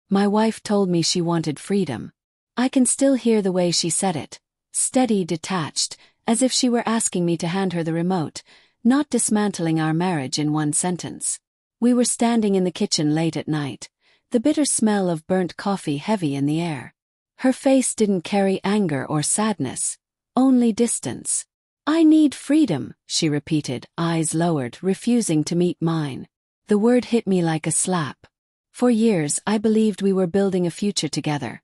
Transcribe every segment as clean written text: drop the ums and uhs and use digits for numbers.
My wife told me she wanted freedom. I can still hear the way she said it, steady, detached, as if she were asking me to hand her the remote, not dismantling our marriage in one sentence. We were standing in the kitchen late at night, the bitter smell of burnt coffee heavy in the air. Her face didn't carry anger or sadness, only distance. "I need freedom," she repeated, eyes lowered, refusing to meet mine. The word hit me like a slap. For years I believed we were building a future together.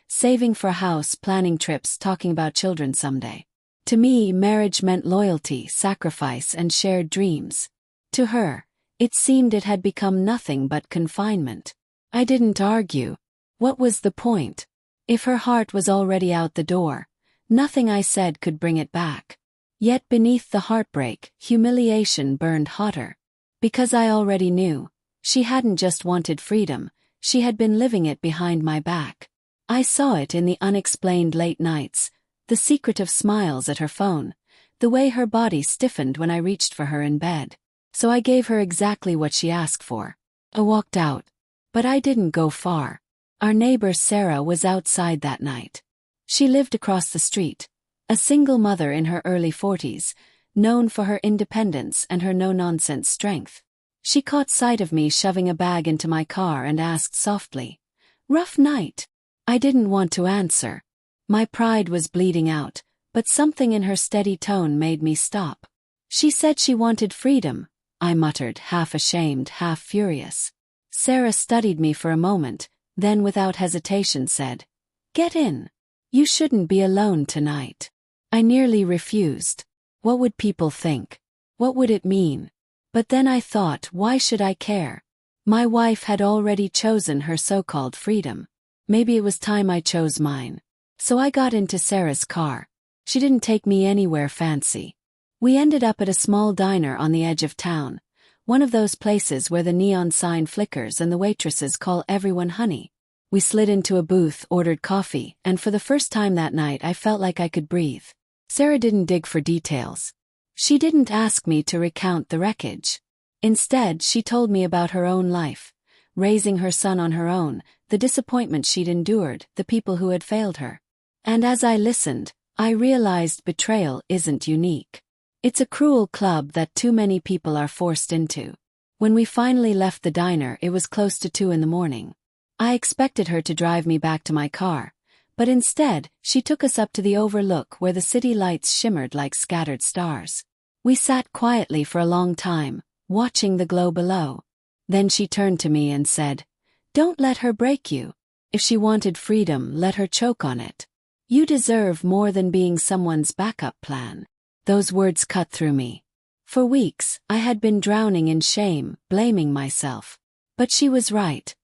Saving for a house, planning trips, talking about children someday. To me, marriage meant loyalty, sacrifice, and shared dreams. To her, it seemed it had become nothing but confinement. I didn't argue. What was the point? If her heart was already out the door, nothing I said could bring it back. Yet beneath the heartbreak, humiliation burned hotter. Because I already knew, she hadn't just wanted freedom, she had been living it behind my back. I saw it in the unexplained late nights, the secretive smiles at her phone, the way her body stiffened when I reached for her in bed. So I gave her exactly what she asked for. I walked out. But I didn't go far. Our neighbor Sarah was outside that night. She lived across the street, a single mother in her early 40s, known for her independence and her no-nonsense strength. She caught sight of me shoving a bag into my car and asked softly, "Rough night?" I didn't want to answer. My pride was bleeding out, but something in her steady tone made me stop. "She said she wanted freedom," I muttered, half ashamed, half furious. Sarah studied me for a moment, then without hesitation said, "Get in. You shouldn't be alone tonight." I nearly refused. What would people think? What would it mean? But then I thought, why should I care? My wife had already chosen her so-called freedom. Maybe it was time I chose mine. So I got into Sarah's car. She didn't take me anywhere fancy. We ended up at a small diner on the edge of town, one of those places where the neon sign flickers and the waitresses call everyone honey. We slid into a booth, ordered coffee, and for the first time that night I felt like I could breathe. Sarah didn't dig for details. She didn't ask me to recount the wreckage. Instead, she told me about her own life, raising her son on her own, the disappointment she'd endured, the people who had failed her. And as I listened, I realized betrayal isn't unique. It's a cruel club that too many people are forced into. When we finally left the diner, it was close to 2 in the morning. I expected her to drive me back to my car, but instead, she took us up to the overlook where the city lights shimmered like scattered stars. We sat quietly for a long time, watching the glow below. Then she turned to me and said, "Don't let her break you. If she wanted freedom, let her choke on it. You deserve more than being someone's backup plan." Those words cut through me. For weeks, I had been drowning in shame, blaming myself. But she was right.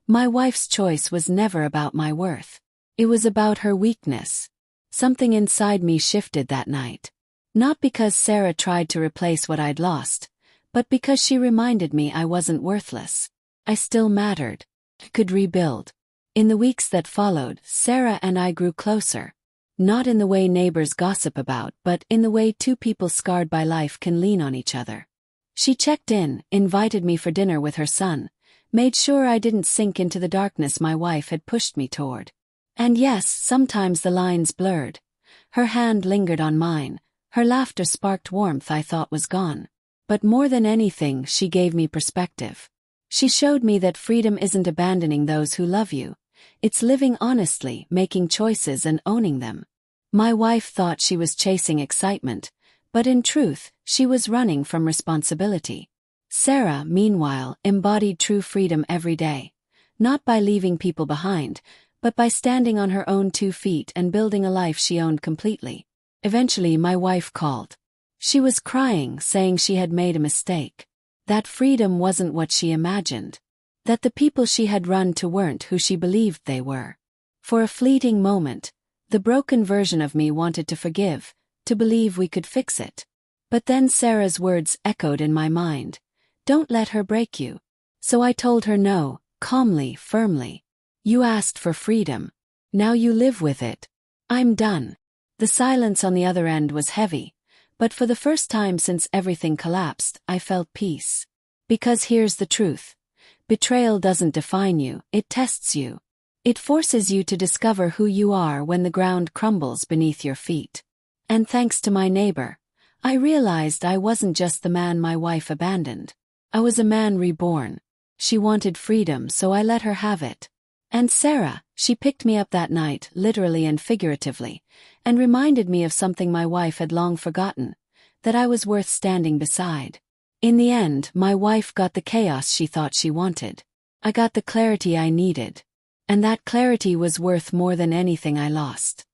My wife's choice was never about my worth. It was about her weakness. Something inside me shifted that night. Not because Sarah tried to replace what I'd lost, but because she reminded me I wasn't worthless. I still mattered. I could rebuild. In the weeks that followed, Sarah and I grew closer. Not in the way neighbors gossip about, but in the way two people scarred by life can lean on each other. She checked in, invited me for dinner with her son, made sure I didn't sink into the darkness my wife had pushed me toward. And yes, sometimes the lines blurred. Her hand lingered on mine, her laughter sparked warmth I thought was gone. But more than anything, she gave me perspective. She showed me that freedom isn't abandoning those who love you. It's living honestly, making choices and owning them. My wife thought she was chasing excitement, but in truth, she was running from responsibility. Sarah, meanwhile, embodied true freedom every day. Not by leaving people behind, but by standing on her own 2 feet and building a life she owned completely. Eventually, my wife called. She was crying, saying she had made a mistake. That freedom wasn't what she imagined. That the people she had run to weren't who she believed they were. For a fleeting moment, the broken version of me wanted to forgive, to believe we could fix it. But then Sarah's words echoed in my mind. "Don't let her break you." So I told her no, calmly, firmly. "You asked for freedom. Now you live with it. I'm done." The silence on the other end was heavy, but for the first time since everything collapsed, I felt peace. Because here's the truth. Betrayal doesn't define you, it tests you. It forces you to discover who you are when the ground crumbles beneath your feet. And thanks to my neighbor, I realized I wasn't just the man my wife abandoned. I was a man reborn. She wanted freedom, so I let her have it. And Sarah, she picked me up that night, literally and figuratively, and reminded me of something my wife had long forgotten, that I was worth standing beside. In the end, my wife got the chaos she thought she wanted. I got the clarity I needed. And that clarity was worth more than anything I lost.